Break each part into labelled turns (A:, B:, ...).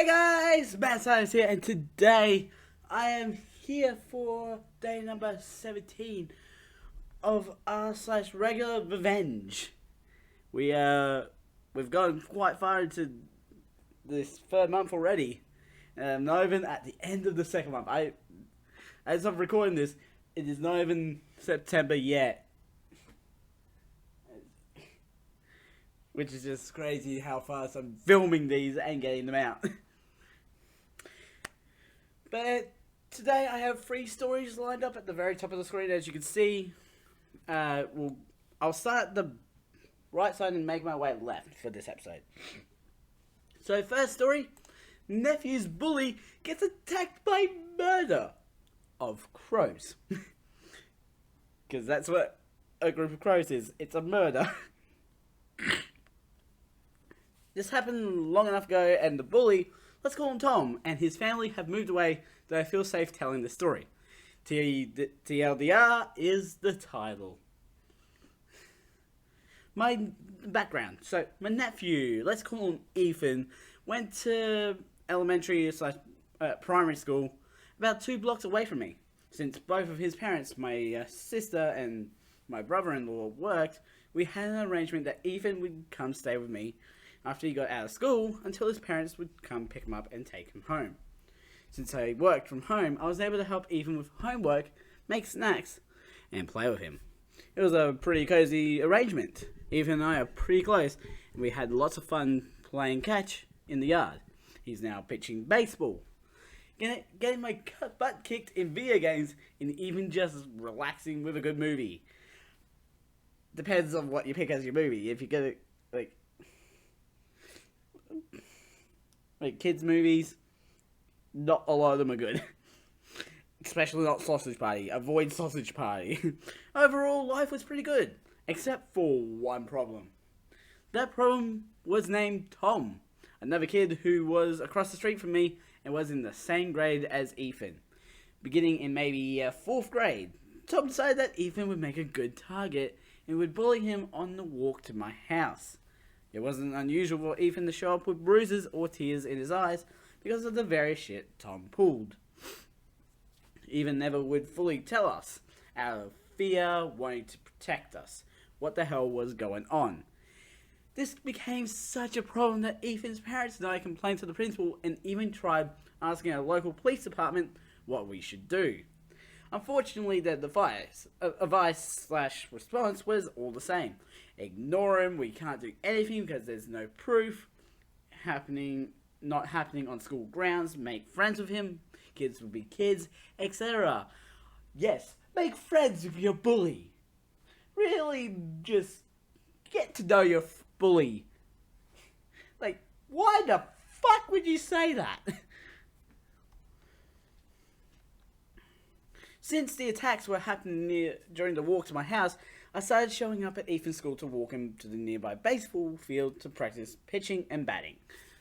A: Hey guys, Matt Science here, and today I am here for day number 17 of r/RegularRevenge. We've gone quite far into this third month already, and I'm not even at the end of the second month. As I'm recording this, it is not even September yet, which is just crazy how fast I'm filming these and getting them out. But today I have 3 stories lined up at the very top of the screen, as you can see. I'll start at the right side and make my way left for this episode. So first story, nephew's bully gets attacked by murder of crows. Because that's what a group of crows is. It's a murder. This happened long enough ago, and the bully, let's call him Tom, and his family have moved away, though I feel safe telling the story. TLDR is the title. My background. So, my nephew, let's call him Ethan, went to elementary/primary school about 2 blocks away from me. Since both of his parents, my sister and my brother-in-law, worked, we had an arrangement that Ethan would come stay with me after he got out of school until his parents would come pick him up and take him home. Since I worked from home, I was able to help Ethan with homework, make snacks, and play with him. It was a pretty cozy arrangement. Ethan and I are pretty close, and we had lots of fun playing catch in the yard. He's now pitching baseball, getting my butt kicked in video games, and even just relaxing with a good movie. Depends on what you pick as your movie. If you get it like kids' movies, not a lot of them are good. Especially not Sausage Party. Avoid Sausage Party. Overall, life was pretty good, except for one problem. That problem was named Tom, another kid who was across the street from me and was in the same grade as Ethan. Beginning in maybe 4th grade, Tom decided that Ethan would make a good target and would bully him on the walk to my house. It wasn't unusual for Ethan to show up with bruises or tears in his eyes because of the very shit Tom pulled. Ethan never would fully tell us, out of fear, wanting to protect us, what the hell was going on. This became such a problem that Ethan's parents and I complained to the principal and even tried asking our local police department what we should do. Unfortunately, the advice/response was all the same. Ignore him, we can't do anything because there's no proof. Not happening on school grounds, make friends with him, kids will be kids, etc. Yes, make friends with your bully. Really, just get to know your bully. Like, why the fuck would you say that? Since the attacks were happening during the walk to my house, I started showing up at Ethan's school to walk him to the nearby baseball field to practice pitching and batting.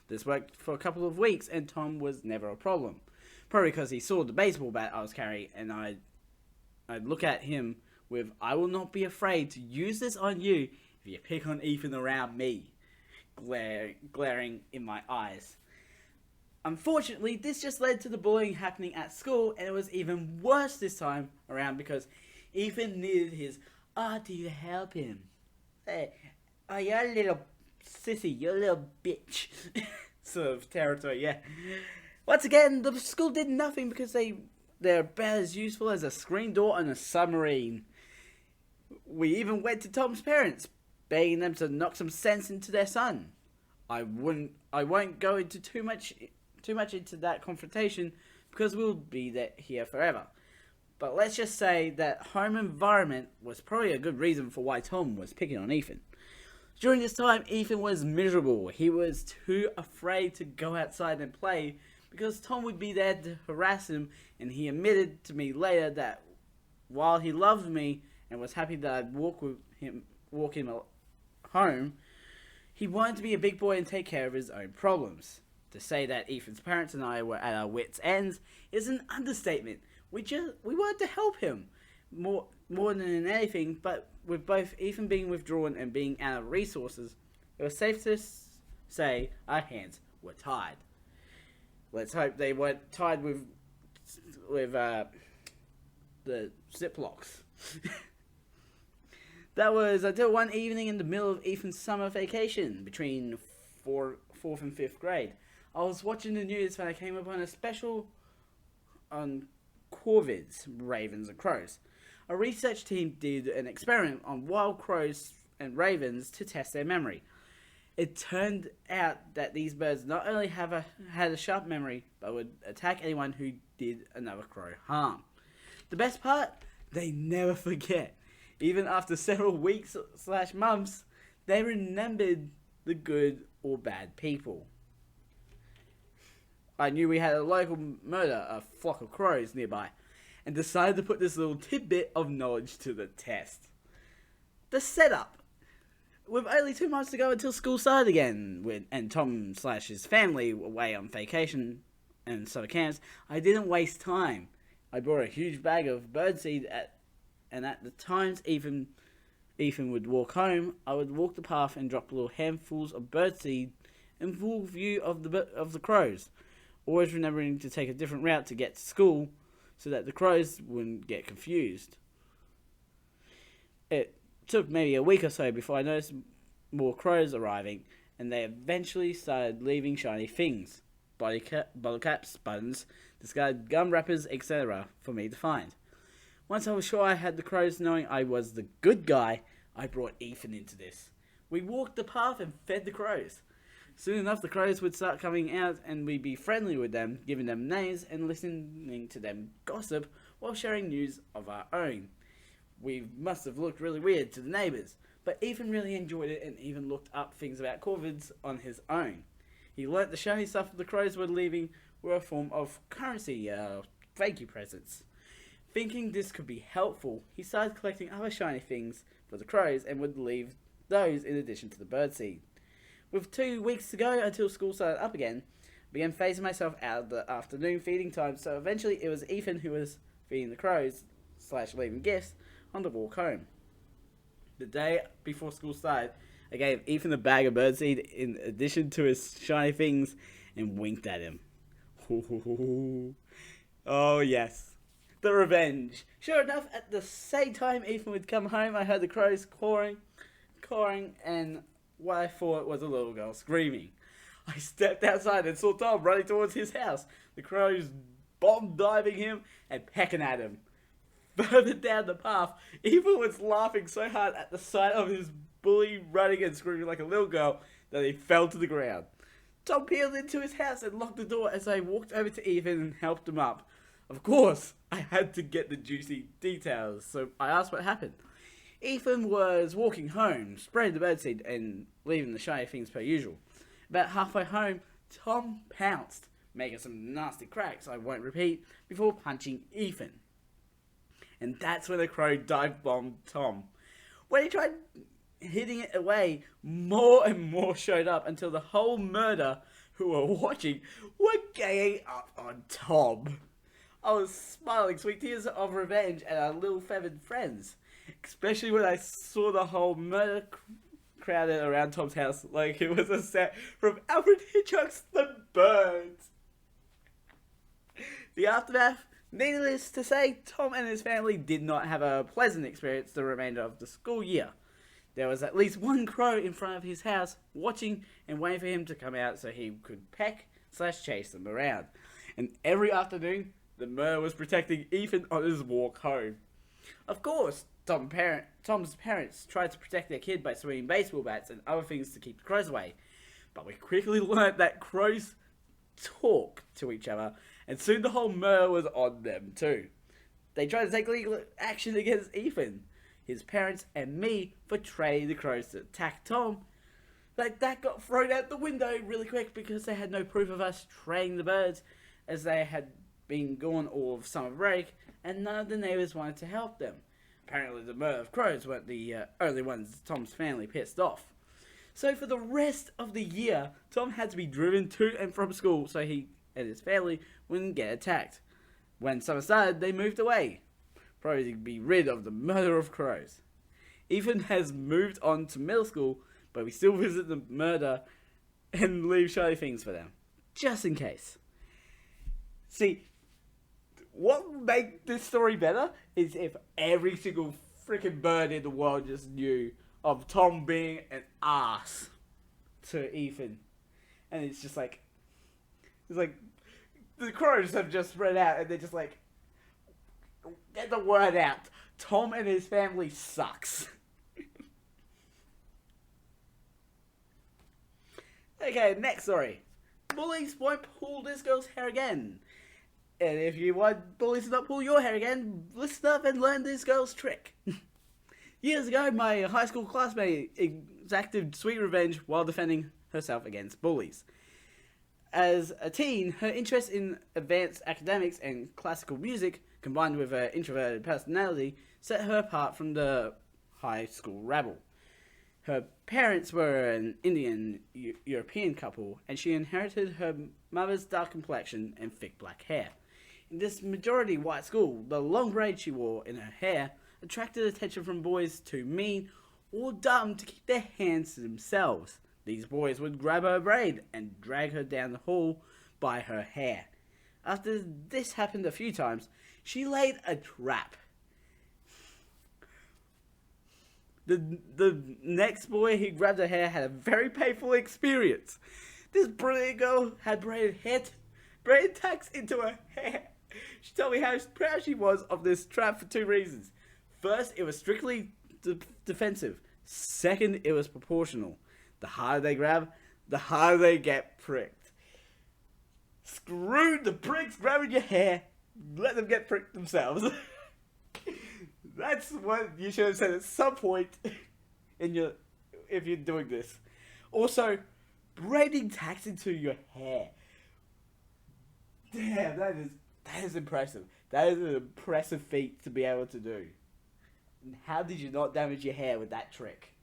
A: This worked for a couple of weeks, and Tom was never a problem. Probably because he saw the baseball bat I was carrying, and I'd look at him with, "I will not be afraid to use this on you if you pick on Ethan around me," glaring in my eyes. Unfortunately, this just led to the bullying happening at school, and it was even worse this time around because Ethan needed his auntie to help him. Hey, oh, you're a little sissy, you're a little bitch. Sort of territory, yeah. Once again, the school did nothing because they're about as useful as a screen door on a submarine. We even went to Tom's parents, begging them to knock some sense into their son. I won't go into too much into that confrontation because we'll be here forever. But let's just say that home environment was probably a good reason for why Tom was picking on Ethan. During this time, Ethan was miserable. He was too afraid to go outside and play because Tom would be there to harass him, and he admitted to me later that while he loved me and was happy that I'd walk him home, he wanted to be a big boy and take care of his own problems. To say that Ethan's parents and I were at our wits' ends is an understatement. We wanted to help him more than anything, but with both Ethan being withdrawn and being out of resources, it was safe to say our hands were tied. Let's hope they weren't tied with the Ziplocs. That was until one evening in the middle of Ethan's summer vacation between 4th and 5th grade. I was watching the news when I came upon a special on corvids, ravens and crows. A research team did an experiment on wild crows and ravens to test their memory. It turned out that these birds not only had a sharp memory, but would attack anyone who did another crow harm. The best part? They never forget. Even after several weeks / months, they remembered the good or bad people. I knew we had a local murder, a flock of crows nearby, and decided to put this little tidbit of knowledge to the test. The setup. With only 2 months to go until school started again, and Tom / his family were away on vacation and summer camps, I didn't waste time. I brought a huge bag of birdseed and at the times Ethan would walk home, I would walk the path and drop little handfuls of birdseed in full view of the crows, always remembering to take a different route to get to school so that the crows wouldn't get confused. It took maybe a week or so before I noticed more crows arriving, and they eventually started leaving shiny things, bottle caps, buttons, discarded gum wrappers, etc. for me to find. Once I was sure I had the crows knowing I was the good guy, I brought Ethan into this. We walked the path and fed the crows. Soon enough, the crows would start coming out and we'd be friendly with them, giving them names and listening to them gossip while sharing news of our own. We must have looked really weird to the neighbours, but Ethan really enjoyed it and even looked up things about corvids on his own. He learnt the shiny stuff the crows were leaving were a form of currency, thank you presents. Thinking this could be helpful, he started collecting other shiny things for the crows and would leave those in addition to the birdseed. With 2 weeks to go until school started up again, I began phasing myself out of the afternoon feeding time, so eventually it was Ethan who was feeding the crows / leaving gifts on the walk home. The day before school started, I gave Ethan a bag of birdseed in addition to his shiny things and winked at him. Oh yes. The revenge. Sure enough, at the same time Ethan would come home, I heard the crows cawing, and what I thought was a little girl screaming. I stepped outside and saw Tom running towards his house, the crows bomb diving him and pecking at him. Further down the path, Ethan was laughing so hard at the sight of his bully running and screaming like a little girl that he fell to the ground. Tom peeled into his house and locked the door as I walked over to Ethan and helped him up. Of course, I had to get the juicy details, so I asked what happened. Ethan was walking home, spraying the birdseed and leaving the shiny things per usual. About halfway home, Tom pounced, making some nasty cracks I won't repeat, before punching Ethan. And that's when the crow dive-bombed Tom. When he tried hitting it away, more and more showed up until the whole murder who were watching were ganging up on Tom. I was smiling sweet tears of revenge at our little feathered friends, especially when I saw the whole murder crowded around Tom's house like it was a set from Alfred Hitchcock's The Birds. The aftermath, needless to say, Tom and his family did not have a pleasant experience the remainder of the school year. There was at least one crow in front of his house watching and waiting for him to come out so he could peck / chase them around. And every afternoon, the murderer was protecting Ethan on his walk home. Of course, Tom's parents tried to protect their kid by swinging baseball bats and other things to keep the crows away. But we quickly learnt that crows talk to each other, and soon the whole murder was on them too. They tried to take legal action against Ethan, his parents, and me for training the crows to attack Tom. But that got thrown out the window really quick because they had no proof of us training the birds, as they had been gone all of summer break, and none of the neighbours wanted to help them. Apparently the murder of crows weren't the only ones Tom's family pissed off. So for the rest of the year, Tom had to be driven to and from school so he and his family wouldn't get attacked. When summer started, they moved away, probably to be rid of the murder of crows. Ethan has moved on to middle school, but we still visit the murder and leave shiny things for them, just in case. See, what would make this story better is if every single freaking bird in the world just knew of Tom being an ass to Ethan. And it's like, the crows have just spread out and they're just like, get the word out. Tom and his family sucks. Okay, next story. Bullies won't pull this girl's hair again. And if you want bullies to not pull your hair again, listen up and learn this girl's trick. Years ago, my high school classmate exacted sweet revenge while defending herself against bullies. As a teen, her interest in advanced academics and classical music, combined with her introverted personality, set her apart from the high school rabble. Her parents were an Indian-European couple, and she inherited her mother's dark complexion and thick black hair. In this majority white school, the long braids she wore in her hair attracted attention from boys too mean or dumb to keep their hands to themselves. These boys would grab her braid and drag her down the hall by her hair. After this happened a few times, she laid a trap. The next boy who grabbed her hair had a very painful experience. This brilliant girl had braided tacks into her hair. She told me how proud she was of this trap for two reasons. First, it was strictly defensive. Second, it was proportional. The harder they grab, the harder they get pricked. Screw the pricks grabbing your hair. Let them get pricked themselves. That's what you should have said at some point if you're doing this. Also, braiding tacks into your hair. Damn, that is impressive. That is an impressive feat to be able to do. And how did you not damage your hair with that trick?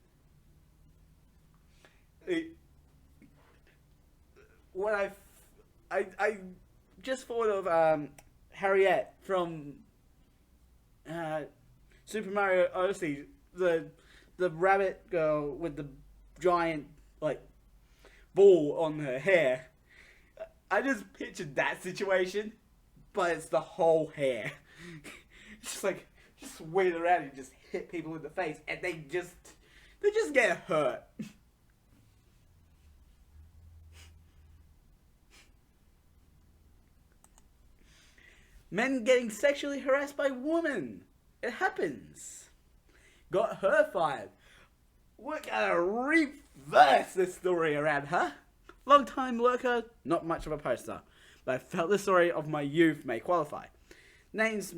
A: What I just thought of Harriet from Super Mario Odyssey, the rabbit girl with the giant ball on her hair. I just pictured that situation, but it's the whole hair. It's just just swing around and just hit people in the face, and they just get hurt. Men getting sexually harassed by women. It happens. Got her fired. We're gonna reverse this story around her. Long time lurker, not much of a poster, but I felt the story of my youth may qualify. Names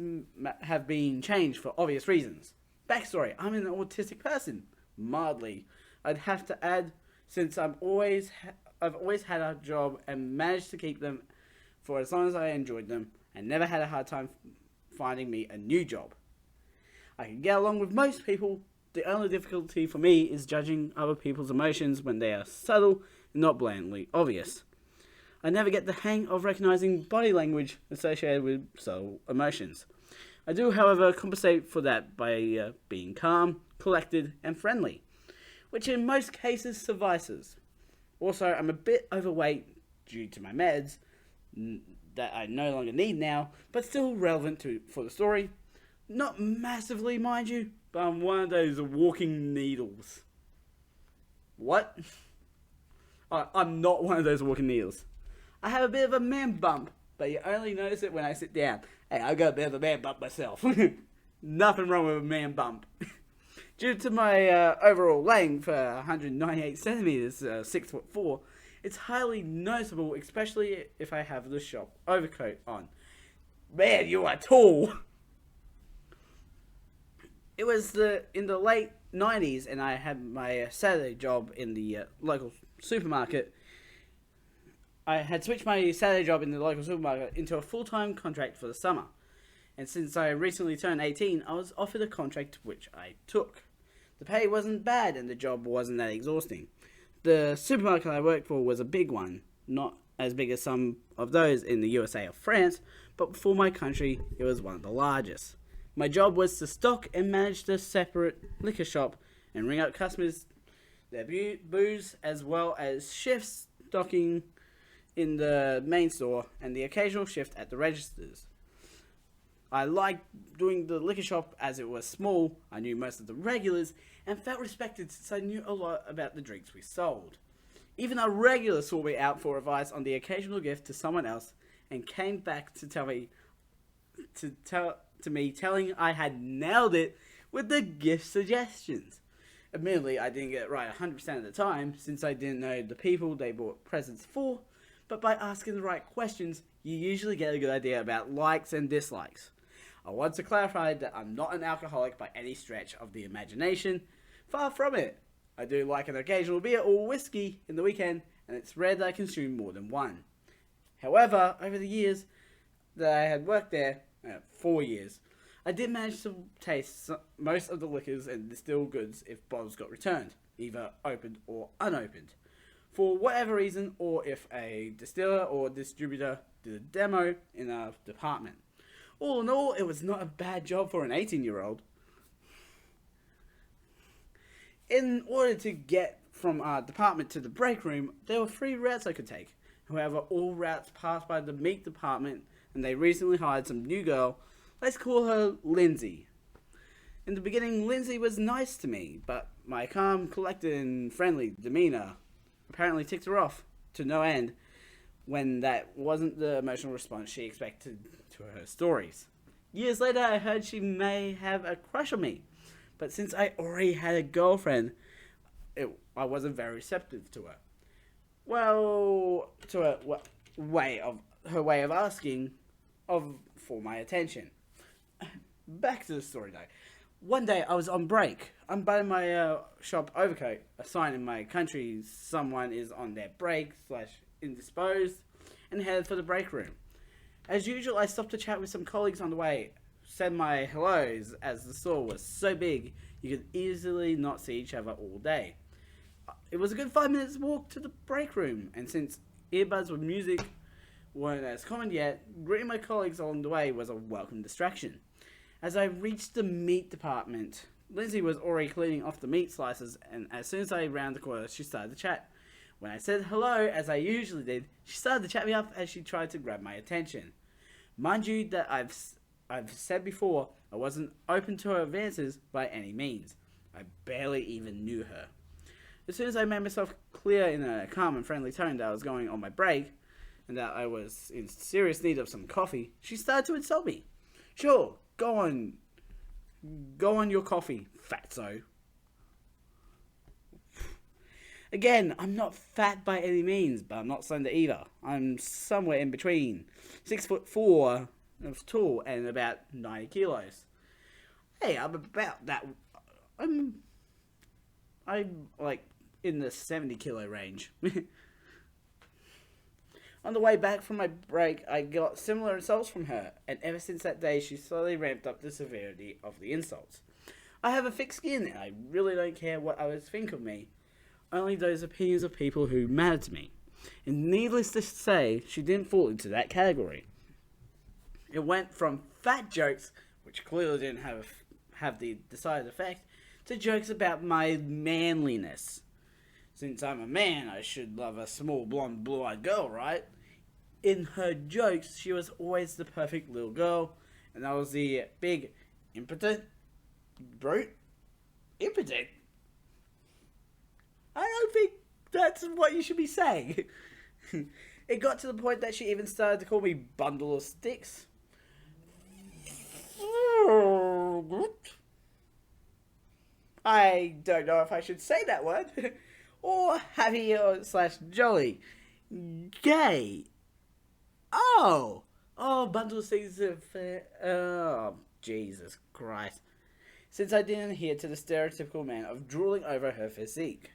A: have been changed for obvious reasons. Backstory, I'm an autistic person. Mildly. I'd have to add, since I've always had a job and managed to keep them for as long as I enjoyed them, and never had a hard time finding me a new job. I can get along with most people. The only difficulty for me is judging other people's emotions when they are subtle and not blatantly obvious. I never get the hang of recognizing body language associated with subtle emotions. I do, however, compensate for that by being calm, collected, and friendly, which in most cases suffices. Also, I'm a bit overweight due to my meds that I no longer need now, but still relevant for the story. Not massively, mind you, but I'm one of those walking needles. What? I'm not one of those walking needles. I have a bit of a man bump, but you only notice it when I sit down. Hey, I got a bit of a man bump myself. Nothing wrong with a man bump. Due to my overall length, 198 centimeters, 6'4", it's highly noticeable, especially if I have the shop overcoat on. Man, you are tall! It was in the late 90s, and I had my Saturday job in the local supermarket. I had switched my Saturday job in the local supermarket into a full-time contract for the summer. And since I recently turned 18, I was offered a contract which I took. The pay wasn't bad, and the job wasn't that exhausting. The supermarket I worked for was a big one, not as big as some of those in the USA or France, but for my country, it was one of the largest. My job was to stock and manage the separate liquor shop and ring out customers their booze, as well as shift stocking in the main store and the occasional shift at the registers. I liked doing the liquor shop as it was small, I knew most of the regulars, and felt respected since I knew a lot about the drinks we sold. Even a regular sought me out for advice on the occasional gift to someone else, and came back to tell me, telling I had nailed it with the gift suggestions. Admittedly, I didn't get it right 100% of the time, since I didn't know the people they bought presents for, but by asking the right questions, you usually get a good idea about likes and dislikes. I want to clarify that I'm not an alcoholic by any stretch of the imagination. Far from it. I do like an occasional beer or whiskey in the weekend, and it's rare that I consume more than one. However, over the years that I had worked there, 4 years, I did manage to taste most of the liquors and distilled goods if bottles got returned, either opened or unopened, for whatever reason, or if a distiller or distributor did a demo in our department. All in all, it was not a bad job for an 18-year-old. In order to get from our department to the break room, there were 3 routes I could take. However, all routes passed by the meat department, and they recently hired some new girl. Let's call her Lindsay. In the beginning, Lindsay was nice to me, but my calm, collected, and friendly demeanor apparently ticked her off to no end when that wasn't the emotional response she expected to her stories. Years later, I heard she may have a crush on me, but since I already had a girlfriend, I wasn't very receptive to her. Well, to her way of asking for my attention. Back to the story though. One day I was on break. I'm buttoning my shop overcoat, a sign in my country someone is on their break / indisposed, and headed for the break room. As usual, I stopped to chat with some colleagues on the way, said my hellos as the store was so big you could easily not see each other all day. It was a good 5 minutes walk to the break room, and since earbuds with music weren't as common yet, greeting my colleagues along the way was a welcome distraction. As I reached the meat department, Lindsay was already cleaning off the meat slices, and as soon as I rounded the corner, she started to chat. When I said hello, as I usually did, she started to chat me up as she tried to grab my attention. Mind you that I've said before, I wasn't open to her advances by any means. I barely even knew her. As soon as I made myself clear in a calm and friendly tone that I was going on my break, and that I was in serious need of some coffee, she started to insult me. Sure, go on your coffee, fatso. Again, I'm not fat by any means, but I'm not slender either. I'm somewhere in between. 6'4" of tall and about 90 kilos. Hey, I'm about that. I'm like in the 70 kilo range. On the way back from my break, I got similar insults from her, and ever since that day, she slowly ramped up the severity of the insults. I have a thick skin, and I really don't care what others think of me. Only those opinions of people who matter to me. And needless to say, she didn't fall into that category. It went from fat jokes, which clearly didn't have the desired effect, to jokes about my manliness. Since I'm a man, I should love a small, blonde, blue-eyed girl, right? In her jokes, she was always the perfect little girl, and I was the big, impotent, brute? Impotent? I don't think that's what you should be saying. It got to the point that she even started to call me bundle of sticks. I don't know if I should say that word. Or happy or / jolly. Gay. Oh, bundle of sticks. Oh, Jesus Christ. Since I didn't adhere to the stereotypical man of drooling over her physique.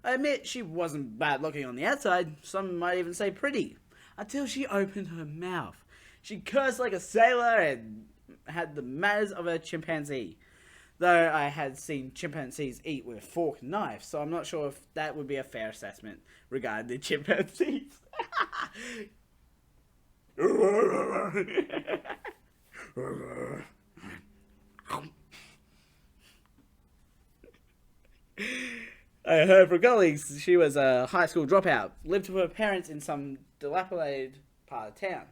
A: I admit she wasn't bad looking on the outside, some might even say pretty, until she opened her mouth. She cursed like a sailor and had the manners of a chimpanzee. Though I had seen chimpanzees eat with a fork and knife, so I'm not sure if that would be a fair assessment regarding the chimpanzees. I heard from colleagues she was a high school dropout, lived with her parents in some dilapidated part of town.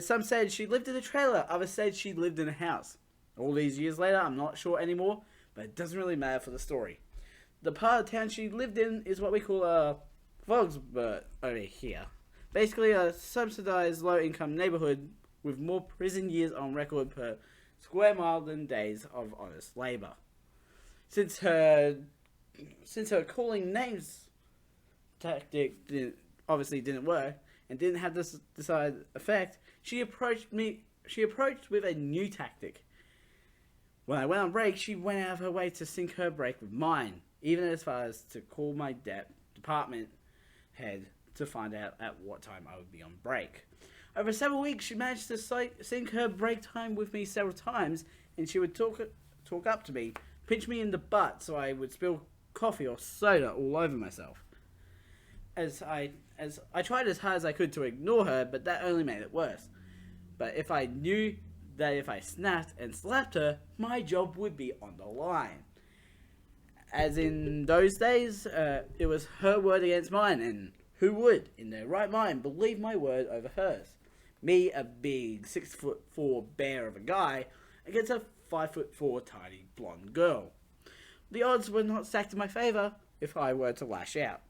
A: Some said she lived in a trailer, others said she lived in a house. All these years later, I'm not sure anymore, but it doesn't really matter for the story. The part of town she lived in is what we call a Vogsburg over here. Basically a subsidized low-income neighborhood with more prison years on record per square mile than days of honest labor. Since her calling names tactic obviously didn't work and didn't have this desired effect, she approached with a new tactic. When I went on break, she went out of her way to sync her break with mine, even as far as to call my department head to find out at what time I would be on break. Over several weeks, she managed to sync her break time with me several times, and she would talk up to me, pinch me in the butt so I would spill coffee or soda all over myself. As I tried as hard as I could to ignore her, but that only made it worse. But if I knew that if I snapped and slapped her, my job would be on the line. As in those days, it was her word against mine, and who would, in their right mind, believe my word over hers? Me, a big 6'4" bear of a guy, against a 5'4" tiny blonde girl. The odds were not stacked in my favour if I were to lash out.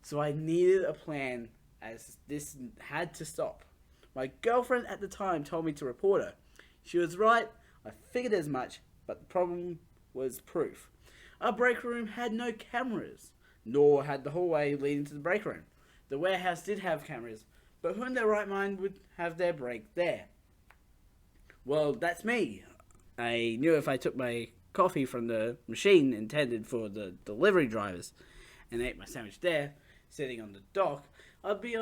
A: So I needed a plan, as this had to stop. My girlfriend at the time told me to report her. She was right, I figured as much, but the problem was proof. Our break room had no cameras, nor had the hallway leading to the break room. The warehouse did have cameras, but who in their right mind would have their break there? Well, that's me. I knew if I took my coffee from the machine intended for the delivery drivers and ate my sandwich there, sitting on the dock, I'd be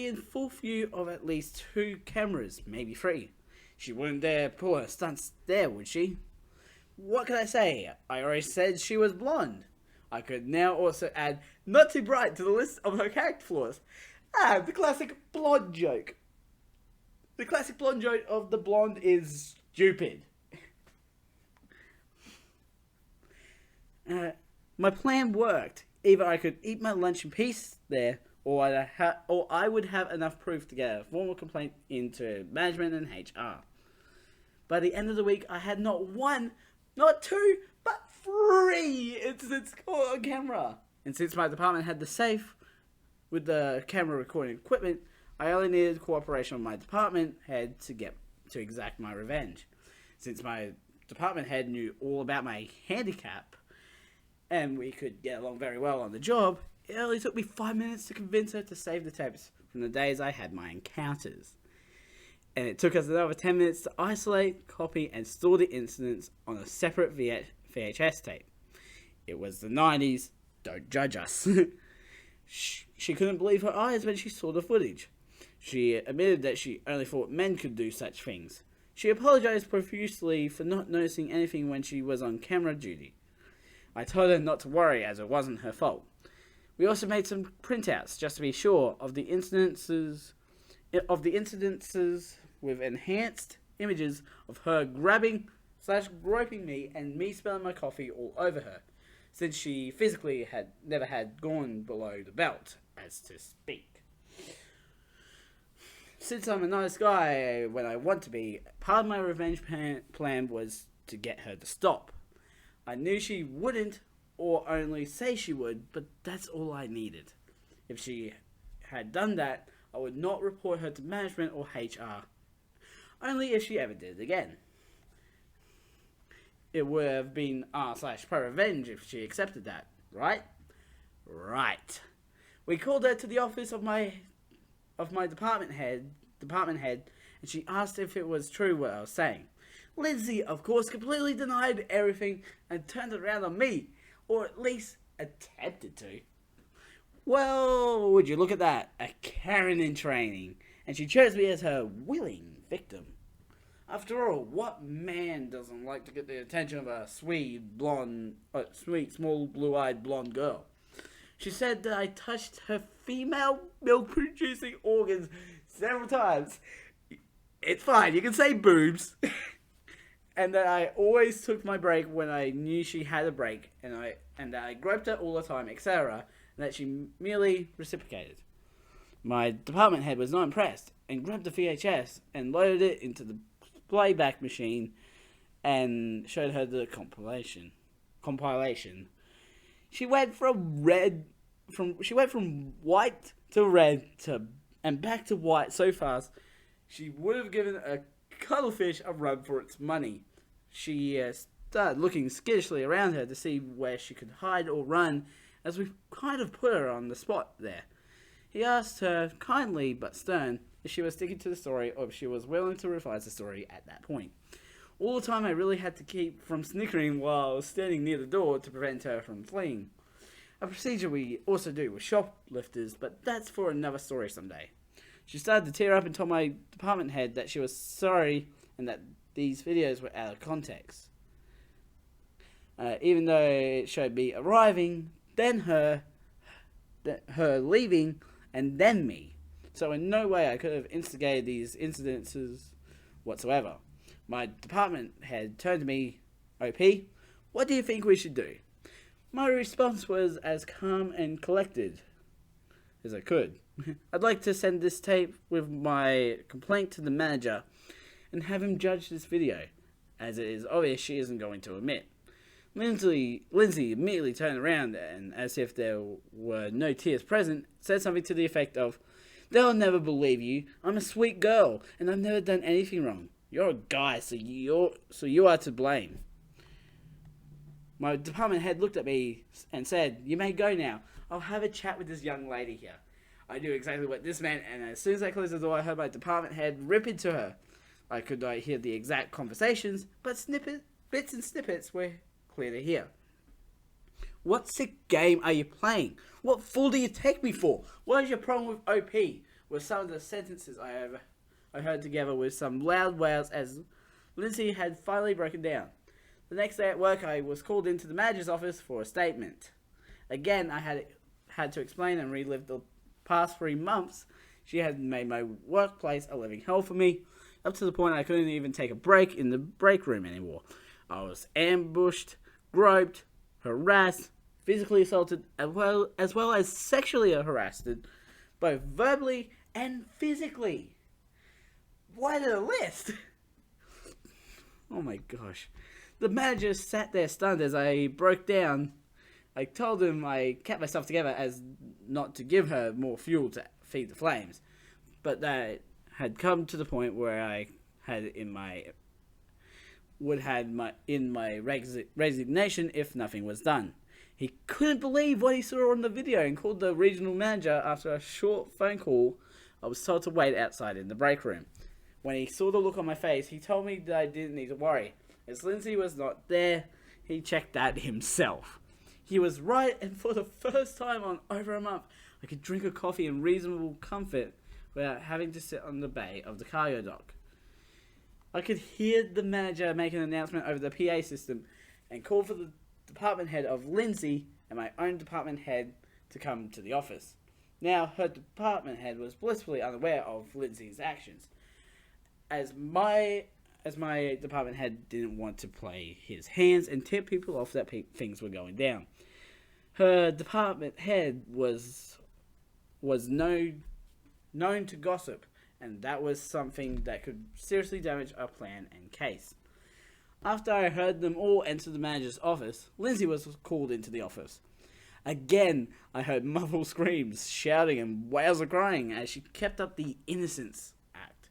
A: in full view of at least 2 cameras, maybe 3. She wouldn't dare pull her stunts there, would she? What can I say? I already said she was blonde. I could now also add not too bright to the list of her character flaws. The classic blonde joke. The classic blonde joke of the blonde is stupid. My plan worked. Either I could eat my lunch in peace there, or I would have enough proof to get a formal complaint into management and HR. By the end of the week, I had not 1, not 2, but 3 incidents caught on camera. And since my department had the safe with the camera recording equipment, I only needed cooperation with my department head to exact my revenge. Since my department head knew all about my handicap, and we could get along very well on the job, it only took me 5 minutes to convince her to save the tapes from the days I had my encounters. And it took us another 10 minutes to isolate, copy, and store the incidents on a separate VHS tape. It was the 90s, don't judge us. She couldn't believe her eyes when she saw the footage. She admitted that she only thought men could do such things. She apologized profusely for not noticing anything when she was on camera duty. I told her not to worry, as it wasn't her fault. We also made some printouts just to be sure of the incidences with enhanced images of her grabbing/groping me and me spilling my coffee all over her, since she physically had never had gone below the belt, as to speak. Since I'm a nice guy when I want to be, part of my revenge plan was to get her to stop. I knew she wouldn't, or only say she would, but that's all I needed. If she had done that, I would not report her to management or HR. Only if she ever did it again. It would have been r/pro-revenge if she accepted that, right? Right. We called her to the office of my department head, and she asked if it was true what I was saying. Lindsay, of course, completely denied everything and turned it around on me, or at least attempted to. Well, would you look at that, a Karen in training, and she chose me as her willing victim. After all, what man doesn't like to get the attention of a sweet, small, blue-eyed blonde girl? She said that I touched her female milk-producing organs several times. It's fine, you can say boobs. and that I always took my break when I knew she had a break, and that I groped her all the time, etc., and that she merely reciprocated. My department head was not impressed, and grabbed the VHS and loaded it into the playback machine, and showed her the compilation. She went from white to red and back to white so fast, she would have given a cuttlefish a run for its money. She started looking skittishly around her to see where she could hide or run, as we kind of put her on the spot there. He asked her, kindly but stern, if she was sticking to the story or if she was willing to revise the story at that point. All the time I really had to keep from snickering while I was standing near the door to prevent her from fleeing. A procedure we also do with shoplifters, but that's for another story someday. She started to tear up and told my department head that she was sorry and that these videos were out of context. Even though it showed me arriving, then her leaving, and then me. So in no way I could have instigated these incidences whatsoever. My department head turned to me, OP, what do you think we should do? My response was as calm and collected as I could. I'd like to send this tape with my complaint to the manager and have him judge this video, as it is obvious she isn't going to admit. Lindsay immediately turned around and, as if there were no tears present, said something to the effect of, they'll never believe you. I'm a sweet girl, and I've never done anything wrong. You're a guy, so you are to blame. My department head looked at me and said, you may go now. I'll have a chat with this young lady here. I knew exactly what this meant, and as soon as I closed the door, I heard my department head rip into her. I could not hear the exact conversations, but bits and snippets were clear to hear. What sick game are you playing? What fool do you take me for? What is your problem with OP? Were some of the sentences I heard together with some loud wails as Lindsay had finally broken down. The next day at work, I was called into the manager's office for a statement. Again, I had to explain and relive the past 3 months. She had made my workplace a living hell for me, up to the point I couldn't even take a break in the break room anymore. I was ambushed, groped, harassed, physically assaulted, as well as sexually harassed, both verbally and physically. Why the list? Oh my gosh. The manager sat there stunned as I broke down. I told him I kept myself together as not to give her more fuel to feed the flames, but that had come to the point where I had in my resignation if nothing was done. He couldn't believe what he saw on the video and called the regional manager. After a short phone call, I was told to wait outside in the break room. When he saw the look on my face, he told me that I didn't need to worry. As Lindsay was not there, he checked that himself. He was right, and for the first time on over a month, I could drink a coffee in reasonable comfort without having to sit on the bay of the cargo dock. I could hear the manager make an announcement over the PA system and call for the department head of Lindsay and my own department head to come to the office. Now, her department head was blissfully unaware of Lindsay's actions, as my department head didn't want to play his hands and tip people off that things were going down. Her department head was known to gossip, and that was something that could seriously damage our plan and case. After I heard them all enter the manager's office, Lindsay was called into the office. Again, I heard muffled screams, shouting, and wails of crying as she kept up the innocence act.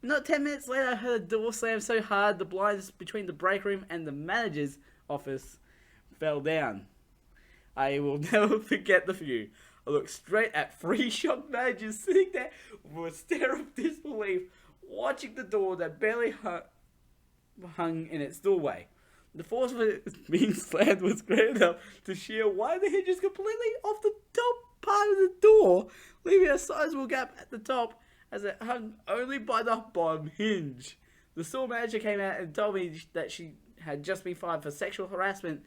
A: Not 10 minutes later, I heard a door slam so hard the blinds between the break room and the manager's office fell down. I will never forget the view. I looked straight at 3 shocked managers sitting there with a stare of disbelief, watching the door that barely hung in its doorway. The force of it being slammed was great enough to shear one of the hinges completely off the top part of the door, leaving a sizable gap at the top as it hung only by the bottom hinge. The store manager came out and told me that she had just been fired for sexual harassment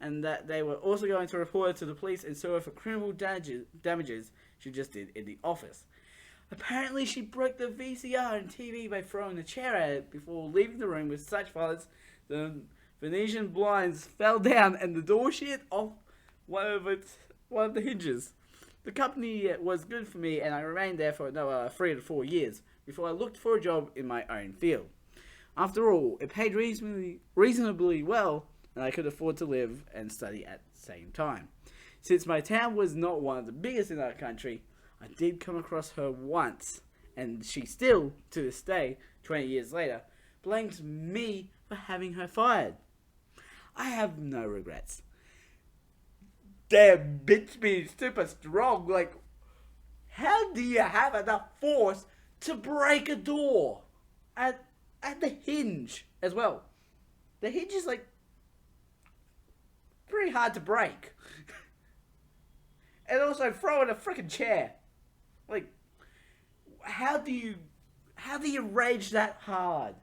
A: and that they were also going to report her to the police and sue her for criminal damages she just did in the office. Apparently, she broke the VCR and TV by throwing a chair at it before leaving the room with such violence the Venetian blinds fell down and the door shit off one of the hinges. The company was good for me and I remained there for another 3 to 4 years before I looked for a job in my own field. After all, it paid reasonably well and I could afford to live and study at the same time. Since my town was not one of the biggest in our country, I did come across her once, and she still, to this day, 20 years later, blames me for having her fired. I have no regrets. Damn, bitch being super strong. Like, how do you have enough force to break a door? At the hinge as well. The hinge is like pretty hard to break. And also throw in a freaking chair. Like, how do you rage that hard?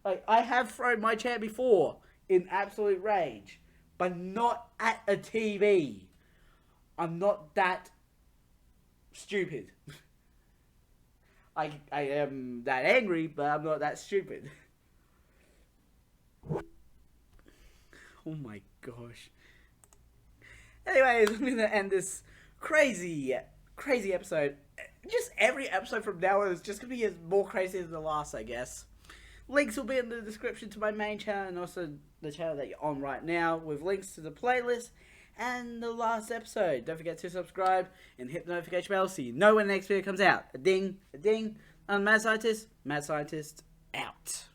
A: Like, I have thrown my chair before in absolute rage, but not at a TV. I'm not that stupid. I am that angry, but I'm not that stupid. Oh my gosh. Anyways, I'm gonna end this crazy episode. Just every episode from now on is just gonna be as more crazy than the last, I guess. Links will be in the description to my main channel and also the channel that you're on right now, with links to the playlist and the last episode. Don't forget to subscribe and hit the notification bell so you know when the next video comes out. A ding, a ding. I'm Mad Scientist. Mad Scientist out.